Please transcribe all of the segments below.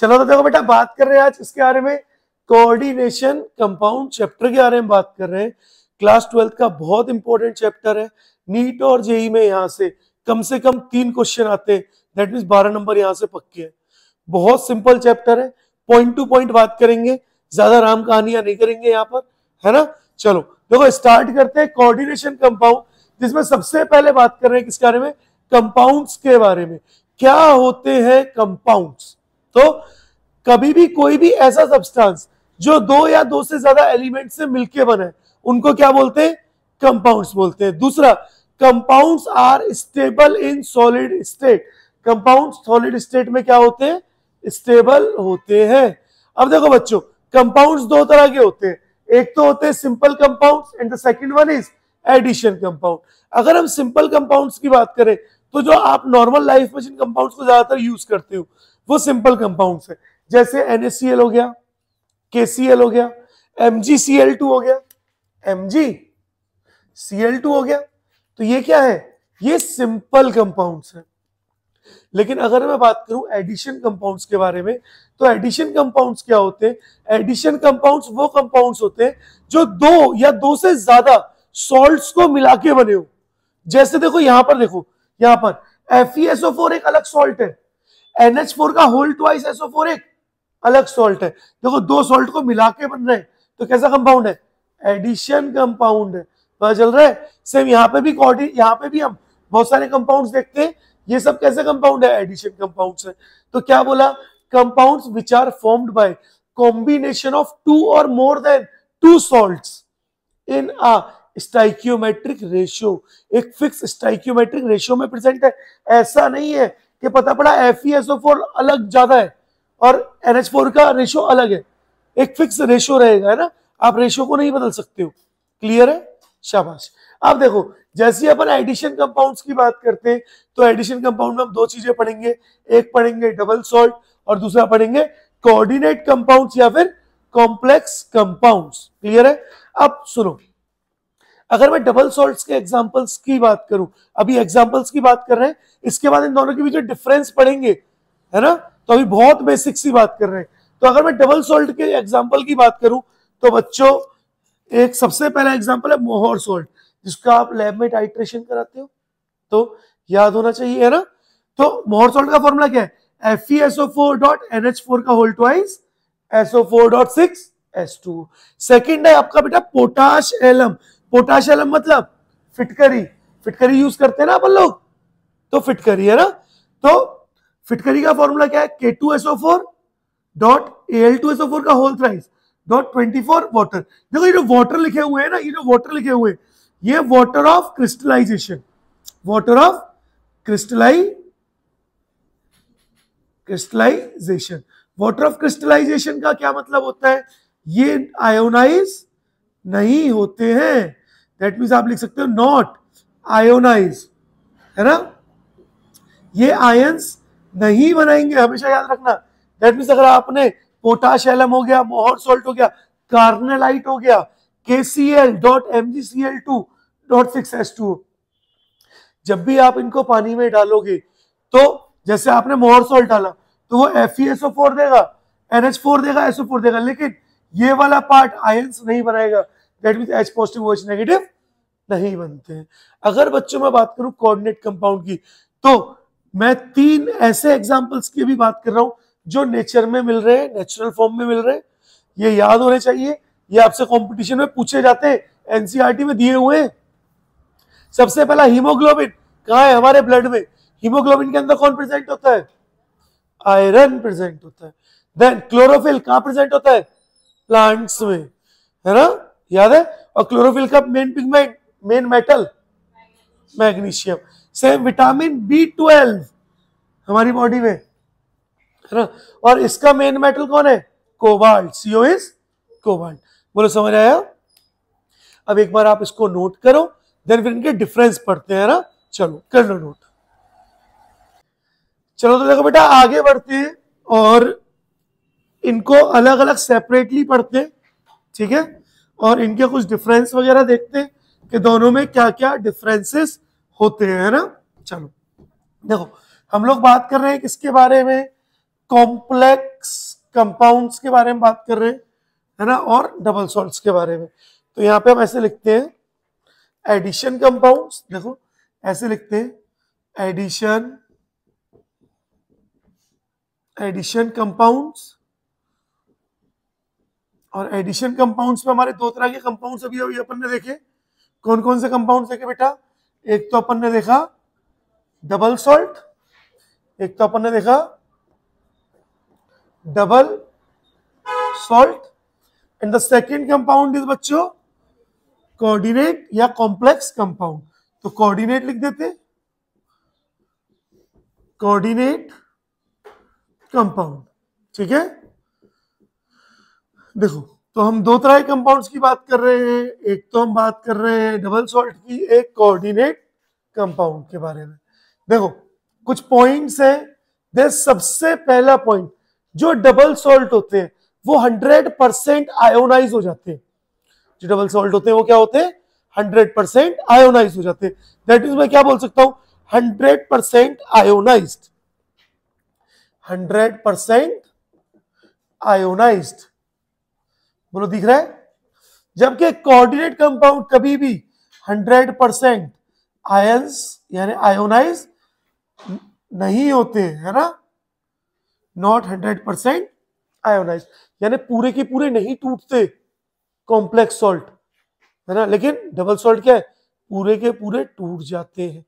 चलो तो देखो बेटा, बात कर रहे हैं आज इसके बारे में, कोऑर्डिनेशन कंपाउंड चैप्टर के बारे में बात कर रहे हैं। क्लास 12 का बहुत इंपॉर्टेंट चैप्टर है। नीट और जेई में यहाँ से कम 3 क्वेश्चन आते हैं, दैट मीन्स 12 नंबर यहाँ से पक्के हैं। बहुत सिंपल चैप्टर है, पॉइंट टू पॉइंट बात करेंगे, ज्यादा राम कहानियां नहीं करेंगे यहाँ पर, है ना। चलो देखो स्टार्ट करते हैं कोऑर्डिनेशन कंपाउंड, जिसमें सबसे पहले बात कर रहे हैं किसके बारे में, कंपाउंड्स के बारे में। क्या होते हैं कंपाउंड्स? तो कभी भी कोई भी ऐसा सब्सटेंस जो 2 या 2 से ज्यादा एलिमेंट से मिलके बना है, उनको क्या बोलते हैं, कंपाउंड्स बोलते हैं। दूसरा, compounds are stable in solid state. Compounds solid state में क्या होते हैं, स्टेबल होते हैं। अब देखो बच्चों, कंपाउंड्स 2 तरह के होते हैं, एक तो होते हैं simple compounds and the second one is addition compound. अगर हम सिंपल कंपाउंड्स की बात करें तो जो आप नॉर्मल लाइफ में जिन कंपाउंड्स को ज्यादातर यूज करते हो वो सिंपल कंपाउंड्स है, जैसे NaCl हो गया, KCl हो गया, MgCl2 हो गया, MgCl2 हो गया। तो ये क्या है, ये सिंपल कंपाउंड्स है। लेकिन अगर मैं बात करूं एडिशन कंपाउंड्स के बारे में, तो एडिशन कंपाउंड्स क्या होते हैं? एडिशन कंपाउंड्स वो कंपाउंड्स होते हैं जो 2 या 2 से ज्यादा सॉल्ट्स को मिला के बने हो। जैसे देखो यहां पर, देखो यहां पर FeSO4 एक अलग सॉल्ट है, NH4 का होल ट्वाइस SO4 एक अलग सॉल्ट है। देखो 2 सॉल्ट को मिला के बन रहे हैं, तो कैसा कंपाउंड है, एडिशन कंपाउंड है। पता चल रहा है। सेम यहाँ पे भी हम बहुत सारे कंपाउंड्स देखते हैं, ये सब कैसे कंपाउंड है, एडिशन कंपाउंड्स है। तो क्या बोला, compounds which are formed by combination of 2 और more than 2 salts in a stoichiometric ratio. एक फिक्स स्टाइकियोमेट्रिक रेशियो में प्रेजेंट है। ऐसा नहीं है कि पता पड़ा FeSO4 अलग ज्यादा है और NH4 का रेशियो अलग है, एक फिक्स रेशियो रहेगा, है ना। आप रेशियो को नहीं बदल सकते हो। क्लियर है, शाबाश। अब देखो, जैसे अपन एडिशन कंपाउंड्स की बात करते हैं, तो एडिशन कंपाउंड में हम 2 चीजें पढ़ेंगे, एक पढ़ेंगे डबल सॉल्ट और दूसरा पढ़ेंगे कोऑर्डिनेट कंपाउंड्स या फिर कॉम्प्लेक्स कंपाउंड्स। क्लियर है। अब सुनो, अगर मैं डबल सॉल्ट्स के एग्जांपल्स की बात करूं, अभी एग्जांपल्स की बात कर रहे हैं, इसके बाद इन दोनों के बीच जो डिफरेंस पढ़ेंगे, है ना। तो अभी बहुत बेसिक सी बात कर रहे हैं। तो अगर मैं डबल सॉल्ट के एग्जांपल की बात करूं, तो बच्चों एक सबसे पहला एग्जांपल है मोहर सॉल्ट, जिसका आप लैब में टाइट्रेशन कराते हो, तो याद होना चाहिए, है ना। तो मोहर सॉल्ट का फॉर्मूला क्या है, FeSO4.NH4 का होल ट्वाइस SO4.6H2। सेकंड है आपका बेटा पोटाश एलम। पोटाश एलम मतलब फिटकरी, फिटकरी यूज करते हैं ना अपन लोग, तो फिटकरी, है ना। तो फिटकरी का फॉर्मूला क्या है, K2SO4.Al2SO4 का होल थ्राइस .24 वाटर। देखो ये जो वाटर लिखे हुए हैं ना, ये जो वाटर लिखे हुए हैं, ये water of crystallization, water of crystallization. Water of crystallization का क्या मतलब होता है, ये आयोनाइज नहीं होते हैं, दैट मीन्स आप लिख सकते हो नॉट आयोनाइज, है ना। ये आयंस नहीं बनाएंगे, हमेशा याद रखना। दैट मीन्स अगर आपने पोटाश एलम हो गया, मोहर सॉल्ट हो गया, कार्नेलाइट हो गया, KCl.MgCl2.6H2, जब भी आप इनको पानी में डालोगे, तो जैसे आपने मोहर सॉल्ट डाला तो वो FeSO4 देगा, NH4 देगा, SO4 देगा, लेकिन ये वाला पार्ट आयंस नहीं बनाएगा, that means H positive OH negative नहीं बनते हैं। अगर बच्चों में बात करूं कोऑर्डिनेट कंपाउंड की, तो मैं 3 ऐसे एग्जांपल्स की भी बात कर रहा हूं जो नेचर में मिल रहे हैं, नेचुरल फॉर्म में मिल रहे हैं। ये याद होने चाहिए, ये आपसे कंपटीशन में पूछे जाते हैं, NCERT में दिए हुए हैं। सबसे पहला हीमोग्लोबिन कहाँ है, हमारे ब्लड में। हीमोग्लोबिन के अंदर कौन प्रेजेंट होता है, आयरन प्रेजेंट होता है। देन क्लोरोफिल कहाँ प्रेजेंट होता है, प्लांट्स में, है ना, याद है। और क्लोरोफिल का main pigment, main metal magnesium. Same vitamin B12 हमारी बॉडी में, है ना, और इसका मेन मेटल कौन है, कोबाल्ट, CO इज कोबाल्ट। बोलो समझ आया। अब एक बार आप इसको नोट करो, देन फिर इनके डिफरेंस पढ़ते हैं ना। चलो कर लो नोट। चलो तो देखो बेटा आगे बढ़ते हैं और इनको अलग अलग सेपरेटली पढ़ते हैं, ठीक है, और इनके कुछ डिफरेंस वगैरह देखते हैं कि दोनों में क्या क्या डिफरेंसेस होते हैं, है ना। चलो देखो हम लोग बात कर रहे हैं किसके बारे में, कॉम्प्लेक्स कंपाउंड्स के बारे में बात कर रहे हैं, है ना, और डबल सॉल्ट्स के बारे में। तो यहाँ पे हम ऐसे लिखते हैं एडिशन कंपाउंड्स, देखो ऐसे लिखते हैं एडिशन कंपाउंड्स। और एडिशन कंपाउंड्स में हमारे दो तरह के कंपाउंड्स अभी अभी अपन ने देखे। कौन कौन से कंपाउंड्स देखे बेटा? एक तो अपन ने देखा डबल सॉल्ट, एक तो अपन ने देखा double salt, and the second compound is बच्चों कोऑर्डिनेट या कॉम्प्लेक्स कंपाउंड। तो कोऑर्डिनेट लिख देते, कोऑर्डिनेट कंपाउंड, ठीक है। देखो तो हम दो तरह के कंपाउंड्स की बात कर रहे हैं, एक तो हम बात कर रहे हैं डबल सॉल्ट की, एक कोऑर्डिनेट कंपाउंड के बारे में। देखो कुछ पॉइंट्स हैं। दे सबसे पहला पॉइंट, जो डबल सॉल्ट होते हैं वो 100% आयोनाइज हो जाते हैं। जो डबल सॉल्ट होते हैं वो क्या होते हैं? 100% आयोनाइज हो जाते हैं। दैट इज मैं क्या बोल सकता हूं? 100% आयोनाइज्ड, 100% आयोनाइज्ड। बोलो दिख रहा है? जबकि कोऑर्डिनेट कंपाउंड कभी भी 100% आयंस यानी आयोनाइज नहीं होते, है ना, नॉट 100% आयोनाइज, यानी पूरे के पूरे नहीं टूटते कॉम्प्लेक्स सॉल्ट, है ना। लेकिन डबल सॉल्ट क्या है? पूरे के पूरे टूट जाते हैं।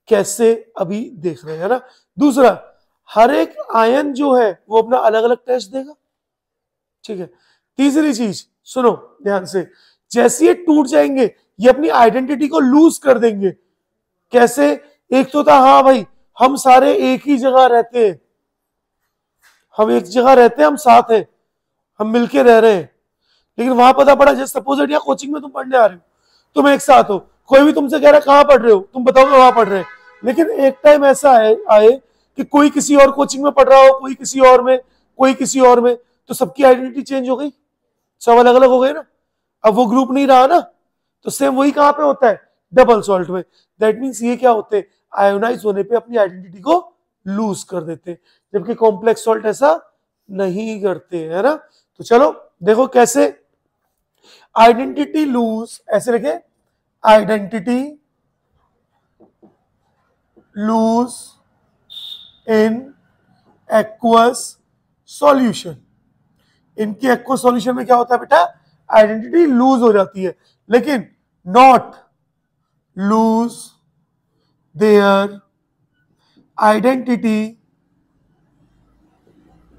कैसे? अभी देख रहे हैं, है ना। दूसरा, हर एक आयन जो है वो अपना अलग अलग टेस्ट देगा, ठीक है। तीसरी चीज सुनो ध्यान से, जैसे ये टूट जाएंगे ये अपनी आइडेंटिटी को लूज कर देंगे। कैसे? एक तो था हाँ भाई हम सारे एक ही जगह रहते हैं, हम एक जगह रहते हैं, हम साथ हैं, हम मिलके रह रहे हैं, लेकिन वहां पता पड़ा, जैसे सपोज या कोचिंग में तुम पढ़ने आ रहे हो, तुम एक साथ हो, कोई भी तुमसे कह रहा है कहाँ पढ़ रहे हो, तुम बताओ मैं वहां पढ़ रहे हैं, लेकिन एक टाइम ऐसा आए कि कोई किसी और कोचिंग में पढ़ रहा हो, कोई किसी और में, कोई किसी और में, तो सबकी आइडेंटिटी चेंज हो गई, सब अलग अलग हो गए ना। अब वो ग्रुप नहीं रहा ना। तो सेम वही कहां पे होता है? डबल सॉल्ट में। दैट मीन्स ये क्या होते हैं? आयोनाइज होने पे अपनी आइडेंटिटी को लूज कर देते हैं, जबकि कॉम्प्लेक्स सॉल्ट ऐसा नहीं करते, है ना। तो चलो देखो कैसे आइडेंटिटी लूज, ऐसे लिखे identity lose in aqueous solution. इनके एक्वस सॉल्यूशन में क्या होता है बेटा? आइडेंटिटी लूज हो जाती है, लेकिन not lose their identity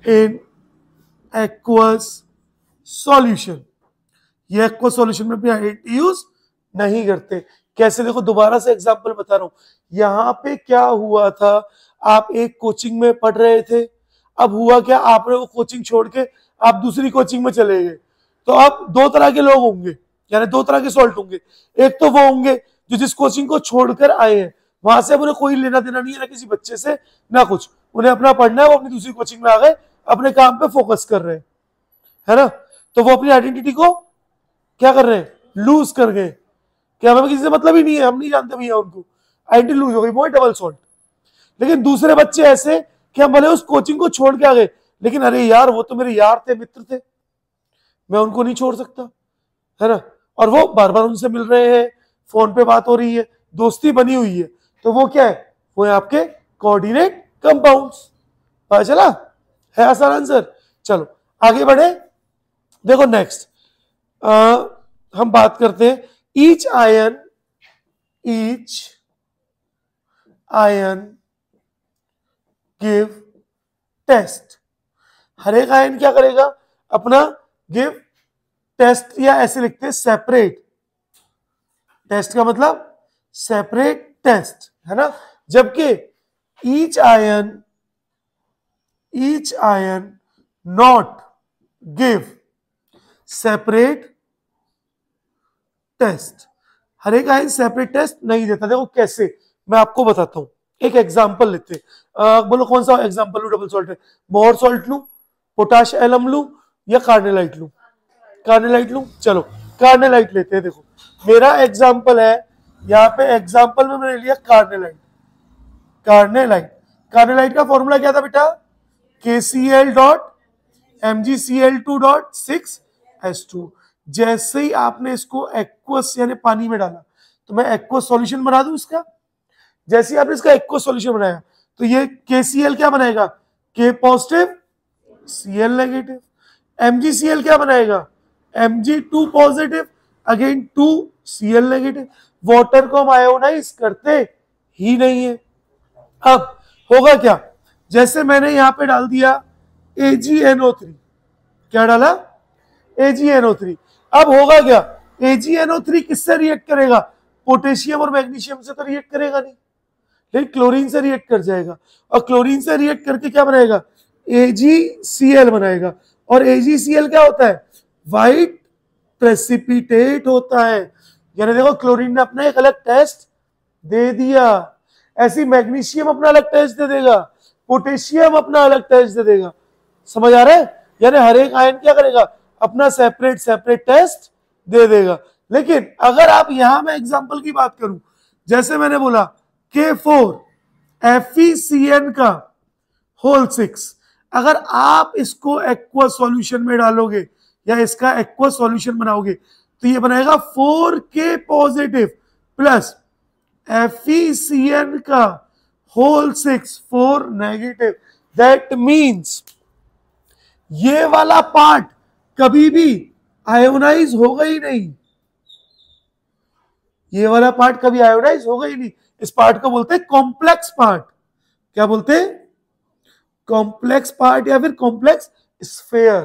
in aqueous solution. ये एक्वस सॉल्यूशन में भी आइडेंटिटी यूज नहीं करते। कैसे? देखो दोबारा से एग्जांपल बता रहा हूं। यहां पे क्या हुआ था, आप एक कोचिंग में पढ़ रहे थे, अब हुआ क्या, आपने वो कोचिंग छोड़ के आप दूसरी कोचिंग में चले गए, तो अब दो तरह के लोग होंगे, यानी दो तरह के सॉल्ट होंगे। एक तो वो होंगे जो जिस कोचिंग को छोड़कर आए हैं, वहां से उन्हें कोई लेना देना नहीं है, ना किसी बच्चे से ना कुछ, उन्हें अपना पढ़ना है, वो अपनी दूसरी कोचिंग में आ गए, अपने काम पे फोकस कर रहे हैं, है ना। तो वो अपनी आइडेंटिटी को क्या कर रहे हैं? लूज कर गए। क्या हमें किसी से मतलब ही नहीं है, हम नहीं जानते भैया उनको, आइडेंटिटी लूज हो गई, वो डबल सॉल्ट। लेकिन दूसरे बच्चे ऐसे कि हम भले उस कोचिंग को छोड़ के आ गए, लेकिन अरे यार वो तो मेरे यार थे, मित्र थे, मैं उनको नहीं छोड़ सकता, है ना। और वो बार बार उनसे मिल रहे हैं, फोन पे बात हो रही है, दोस्ती बनी हुई है, तो वो क्या है? वो है आपके कोऑर्डिनेट कंपाउंड्स। पता चला? है आसान आंसर। चलो आगे बढ़े। देखो नेक्स्ट हम बात करते हैं ईच आयन गिव टेस्ट। हर एक आयन क्या करेगा? अपना गिव टेस्ट, या ऐसे लिखते हैं सेपरेट टेस्ट, का मतलब सेपरेट टेस्ट, है ना। जबकि each ion not give separate test. हर एक आयन सेपरेट टेस्ट नहीं देता। देखो कैसे, मैं आपको बताता हूं, एक एग्जांपल लेते हैं। बोलो कौन सा एग्जांपल लू डबल सॉल्ट है? मोर सॉल्ट लू, पोटाश एलम लू, या कार्नेलाइट लू? कार्नेलाइट लू। चलो कार्नेलाइट लेते हैं। देखो मेरा एग्जांपल है, यहाँ पे एग्जांपल में मैंने लिया कार्नेलाइट। कार्नेलाइट का फॉर्मूला क्या था बेटा? KCl dot MgCl2.6H2। जैसे ही आपने इसको एक्वस यानी पानी में डाला तो मैं एक्वस सॉल्यूशन बना दूं इसका। जैसे ही आपने इसका एक्वस सॉल्यूशन बनाया तो ये KCl क्या बनाएगा, K positive Cl negative. MgCl क्या बनाएगा, Mg2 positive again 2 Cl negative. Water को हम आयोनाइज करते ही नहीं है। अब होगा क्या, जैसे मैंने यहां पे डाल दिया AgNO3, क्या डाला, AgNO3। अब होगा क्या, AgNO3 किससे रिएक्ट करेगा, पोटेशियम और मैग्नीशियम से तो रिएक्ट करेगा नहीं, लेकिन क्लोरीन से रिएक्ट कर जाएगा। और क्लोरीन से रिएक्ट करके क्या बनाएगा, AgCl बनाएगा। और AgCl क्या होता है, व्हाइट प्रेसिपिटेट होता है। यानी देखो क्लोरीन ने अपना एक अलग टेस्ट दे दिया, ऐसी मैग्नीशियम अपना अलग टेस्ट दे देगा, पोटेशियम अपना अलग टेस्ट दे देगा। समझ आ रहा है, यानी हर एक आयन क्या करेगा, अपना सेपरेट सेपरेट टेस्ट दे देगा। लेकिन अगर आप यहां मैं एग्जांपल की बात करूं, जैसे मैंने बोला K4 FeCN का होल 6, अगर आप इसको एक्वा सॉल्यूशन में डालोगे या इसका एक्वा सॉल्यूशन बनाओगे तो ये बनाएगा 4K पॉजिटिव प्लस FeCN का होल 6 4 नेगेटिव। दैट मीन्स ये वाला पार्ट कभी भी आयोनाइज होगा ही नहीं, ये वाला पार्ट कभी आयोनाइज होगा ही नहीं। इस पार्ट को बोलते हैं कॉम्प्लेक्स पार्ट। क्या बोलते हैं, कॉम्प्लेक्स पार्ट या फिर कॉम्प्लेक्स स्फेयर।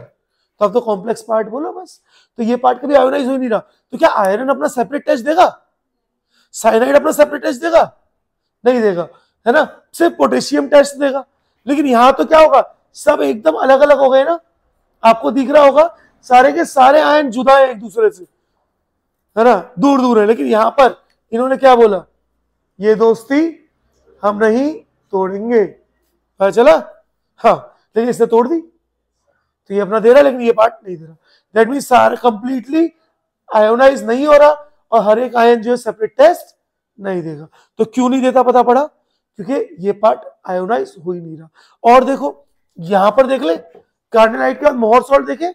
तो अब तो कॉम्प्लेक्स पार्ट बोलो बस। तो ये पार्ट कभी आयोनाइज हो नहीं रहा, तो क्या आयरन अपना सेपरेट टेस्ट देगा, साइनाइड अपना सेपरेट टेस्ट देगा, नहीं देगा, है ना, सिर्फ पोटेशियम टेस्ट देगा। लेकिन यहां तो क्या होगा, सब एकदम अलग अलग हो गए ना, आपको दिख रहा होगा सारे के सारे आयन जुदा है एक दूसरे से, है ना, दूर दूर है। लेकिन यहां पर इन्होंने क्या बोला, ये दोस्ती हम नहीं तोड़ेंगे, पता चला, हाँ। लेकिन इसने तोड़ दी, तो ये अपना दे रहा है लेकिन ये पार्ट नहीं दे रहा। दैट मीन सारे कंप्लीटली आयोनाइज नहीं हो रहा और हर एक आयन जो है सेपरेट टेस्ट नहीं देगा। तो क्यों नहीं देता पता पड़ा, क्योंकि ये पार्ट आयोनाइज हो ही नहीं रहा। और देखो यहां पर देख ले, कार्बोनाइट का मोहर सॉल्ट देखे,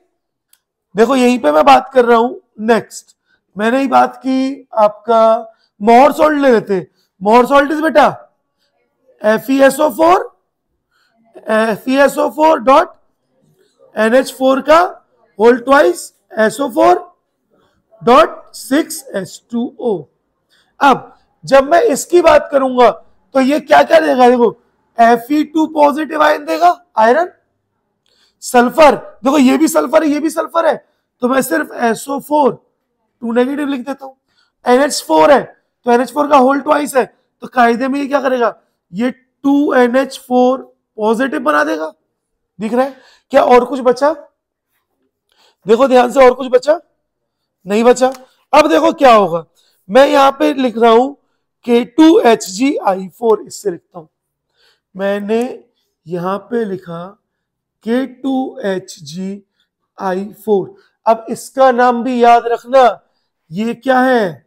देखो यहीं पे मैं बात कर रहा हूं। नेक्स्ट मैंने ही बात की आपका मोहर सॉल्ट ले लेते हैं। मोहर सॉल्ट इज बेटा FeSO4 डॉट NH4 का whole twice SO4 dot 6H2O। अब जब मैं इसकी बात करूंगा तो ये क्या क्या देगा, देखो Fe2 पॉजिटिव आयन देगा, आयरन, सल्फर, देखो ये भी सल्फर है ये भी सल्फर है, तो मैं सिर्फ SO4 2 नेगेटिव लिख देता हूं। NH4 है तो NH4 का होल ट्वाइस है, तो कायदे में ये क्या करेगा, ये 2NH4 पॉजिटिव बना देगा। दिख रहा है क्या, और कुछ बचा, देखो ध्यान से, और कुछ बचा नहीं बचा। अब देखो क्या होगा, मैं यहां पे लिख रहा हूं K2HgI4, इससे लिखता हूं, मैंने यहां पे लिखा K2HgI4। अब इसका नाम भी याद रखना, ये क्या है,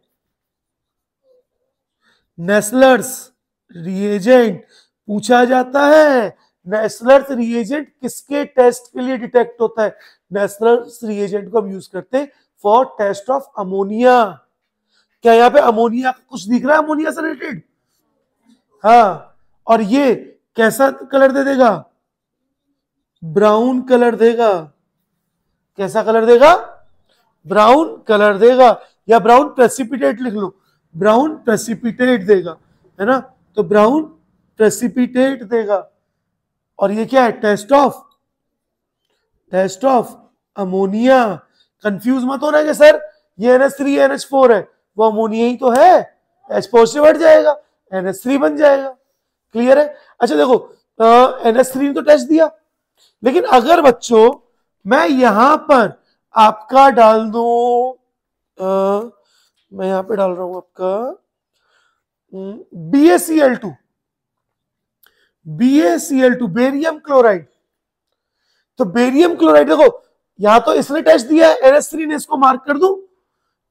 नेस्लर्स रिएजेंट। पूछा जाता है नेस्लर्स रिएजेंट किसके टेस्ट के लिए डिटेक्ट होता है, नेस्लर्स रिएजेंट को हम यूज करते हैं फॉर टेस्ट ऑफ अमोनिया। क्या यहाँ पे अमोनिया कुछ दिख रहा है, अमोनिया से रिलेटेड, हाँ। और ये कैसा कलर दे देगा, ब्राउन कलर देगा, कैसा कलर देगा, ब्राउन कलर देगा, या ब्राउन प्रेसिपिटेट लिख लो, ब्राउन प्रेसिपिटेट देगा, है ना, तो ब्राउन प्रेसिपिटेट देगा। और ये क्या है, टेस्ट ऑफ अमोनिया। कंफ्यूज मत होना कि सर ये NH3 NH4 है, वो अमोनिया ही तो है, H पॉजिटिव हट जाएगा NH3 बन जाएगा। क्लियर है। अच्छा देखो NH3 ने तो टेस्ट दिया, लेकिन अगर बच्चों मैं यहां पर आपका डाल दूं, मैं यहां पे डाल रहा हूं आपका BaCl2 बेरियम क्लोराइड। तो बेरियम क्लोराइड देखो यहां तो इसने टेस्ट दिया है, NH3 ने, इसको मार्क कर दूं,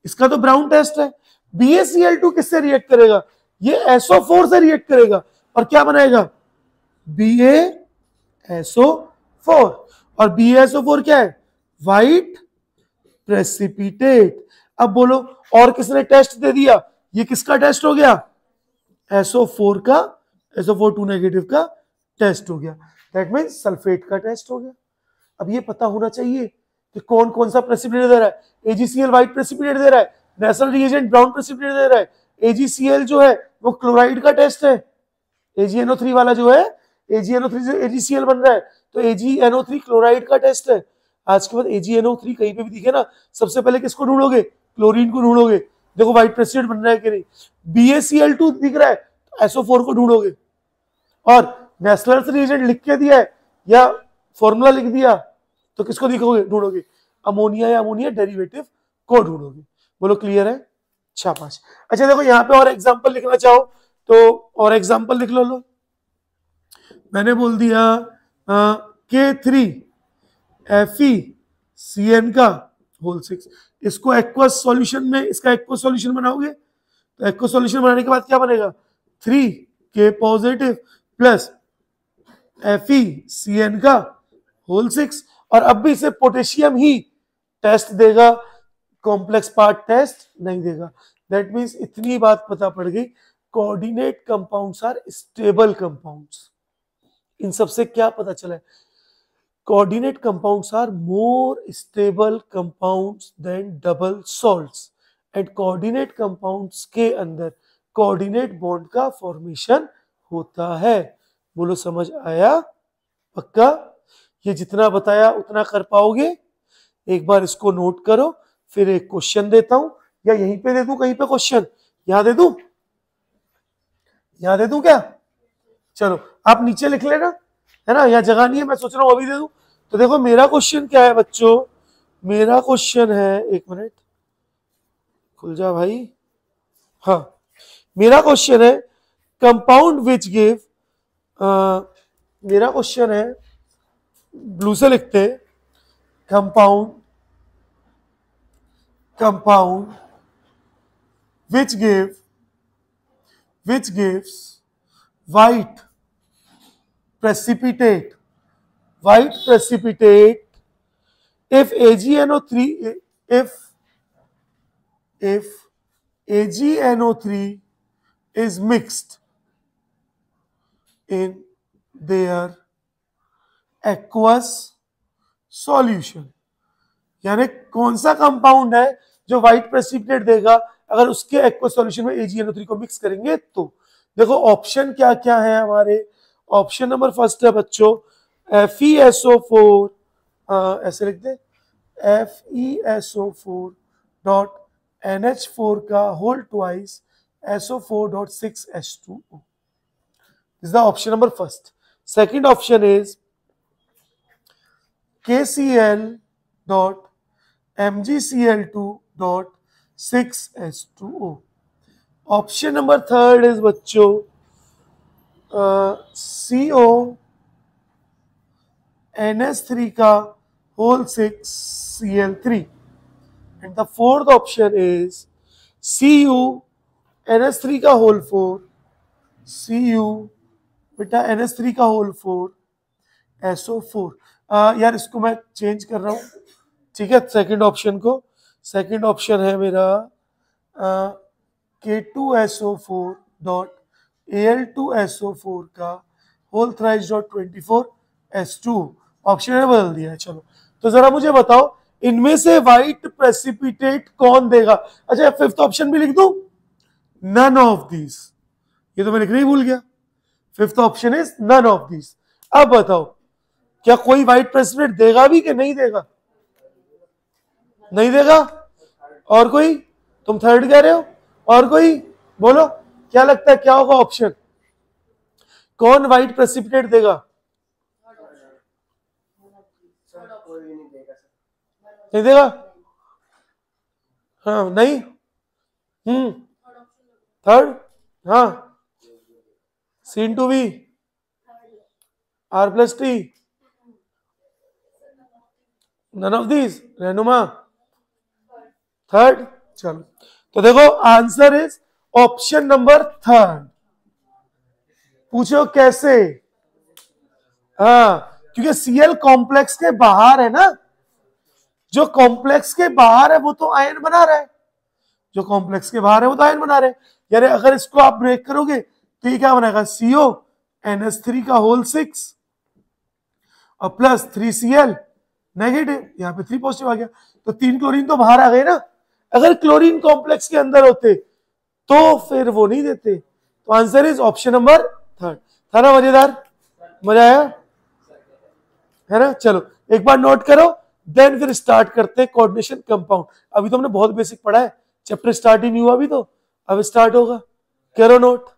इसका तो ब्राउन टेस्ट है। BaCl2 किससे रिएक्ट करेगा, ये SO4 से रिएक्ट करेगा और क्या बनाएगा, BaSO4। और BaSO4 क्या है? White precipitate. अब बोलो और किसने टेस्ट दे दिया? ये किसका टेस्ट हो गया? SO4 का, SO4 नेगेटिव का टेस्ट हो गया। दैट मीन्स सल्फेट का टेस्ट हो गया। अब ये पता होना चाहिए कि कौन कौन सा प्रेसिपिटेट दे रहा है। AgCl व्हाइट प्रेसिपिटेट दे रहा है, नेशनल रिएजेंट ब्राउन प्रेसिपिटेट दे रहा है। AgCl जो है वो क्लोराइड का टेस्ट है, AgNO3 वाला जो है, AgNO3 से AgCl बन रहा है, तो AgNO3 क्लोराइड का टेस्ट है। आज के बाद AgNO3 कहीं पे भी दिखे ना, सबसे पहले किसको ढूंढोगे? क्लोरीन को ढूंढोगे। देखो व्हाइट प्रेसिपिटेट बन रहा है कि नहीं। BaCl2 दिख रहा है तो SO4 को ढूंढोगे। और नेशनल रिएजेंट लिख के दिया है या फॉर्मूला लिख दिया तो किसको दिखोगे? ढूंढोगे? अमोनिया या अमोनिया डेरिवेटिव को ढूंढोगे। बोलो क्लियर है? शाबाश। अच्छा देखो यहाँ पे और एग्जांपल लिखना चाहो तो और एग्जांपल लिख लो। मैंने बोल दिया K3 FeCN का होल 6। इसको एक्वस सॉल्यूशन में, इसका एक्वस सॉल्यूशन बनाओगे तो एक्वस सॉल्यूशन बनाने के बाद क्या बनेगा? 3K पॉजिटिव प्लस FeCN का होल 6। और अब भी इसे पोटेशियम ही टेस्ट देगा, कॉम्प्लेक्स पार्ट टेस्ट नहीं देगा। दैट मीन्स इतनी बात पता पड़ गई, coordinate compounds are stable compounds. इन सबसे क्या पता चला है? Coordinate compounds are more stable compounds than double salts, and coordinate compounds के अंदर कोऑर्डिनेट बॉन्ड का फॉर्मेशन होता है। बोलो समझ आया? पक्का? ये जितना बताया उतना कर पाओगे? एक बार इसको नोट करो, फिर एक क्वेश्चन देता हूं, या यहीं पे दे दूं कहीं पे क्वेश्चन? यहां दे दूं? यहां दे दूं क्या? चलो आप नीचे लिख लेना, है ना, यहाँ जगह नहीं है, मैं सोच रहा हूँ अभी दे दूं। तो देखो मेरा क्वेश्चन क्या है बच्चों? मेरा क्वेश्चन है, एक मिनट खुल जा भाई। हाँ, मेरा क्वेश्चन है कंपाउंड विच गिव, मेरा क्वेश्चन है, ब्लू से लिखते हैं, compound which gives white precipitate if AgNO3 if AgNO3 is mixed in their aqueous solution। यानी कौन सा कंपाउंड है जो व्हाइट प्रेसिपिटेट देगा अगर उसके एक्वस सॉल्यूशन में AgNO3 को मिक्स करेंगे तो? देखो ऑप्शन क्या क्या है हमारे। ऑप्शन नंबर फर्स्ट है बच्चों FeSO4, ऐसे लिख दे, FeSO4 डॉट NH4 का whole twice SO4.6H2O is the option number first. Second option is KCl dot MgCl2.6H2O. Option number third is बच्चों CO NH3 का whole 6Cl3, and the fourth option is Cu NH3 का whole 4, Cu बेटा NH3 का whole 4 SO4। यार इसको मैं change कर रहा हूँ, ठीक है, सेकंड ऑप्शन को। सेकंड ऑप्शन है मेरा K2SO4 डॉट Al2SO4 का whole thrice dot 24H2। Option में बदल दिया है। चलो तो जरा मुझे बताओ इनमें से व्हाइट प्रेसिपिटेट कौन देगा? अच्छा फिफ्थ ऑप्शन भी लिख दूं, नन ऑफ दीज। ये तो मैं लिखना ही भूल गया। Fifth option is none of these. अब बताओ क्या कोई व्हाइट प्रेसिपिटेट देगा भी कि नहीं देगा? नहीं देगा। और कोई? तुम थर्ड कह रहे हो, और कोई? बोलो क्या लगता है क्या होगा ऑप्शन? कौन व्हाइट प्रेसिपिटेट देगा? नहीं देगा? हाँ नहीं, थर्ड, हाँ C/V R+T, none of these, Rahnuma third. चलो तो देखो answer is option number third. पूछो कैसे? हाँ क्योंकि Cl कॉम्प्लेक्स के बाहर है ना, जो कॉम्प्लेक्स के बाहर है वो तो आयन बना रहा है, जो कॉम्प्लेक्स के बाहर है वो तो आयन बना रहे हैं। यानी अगर इसको आप ब्रेक करोगे तो ये क्या बनेगा, CO NH3 का होल 6 और प्लस 3Cl नेगेटिव, यहाँ पे 3 पॉजिटिव आ गया, तो 3 क्लोरीन तो बाहर आ गए ना। अगर क्लोरीन कॉम्प्लेक्स के अंदर होते तो फिर वो नहीं देते। तो आंसर इज ऑप्शन नंबर 3। था ना मजेदार, मजा आया है ना। चलो एक बार नोट करो, देन फिर स्टार्ट करते हैं कोऑर्डिनेशन कंपाउंड। अभी तो हमने बहुत बेसिक पढ़ा है, चैप्टर स्टार्ट ही नहीं हुआ अभी, तो अब स्टार्ट होगा। करो नोट।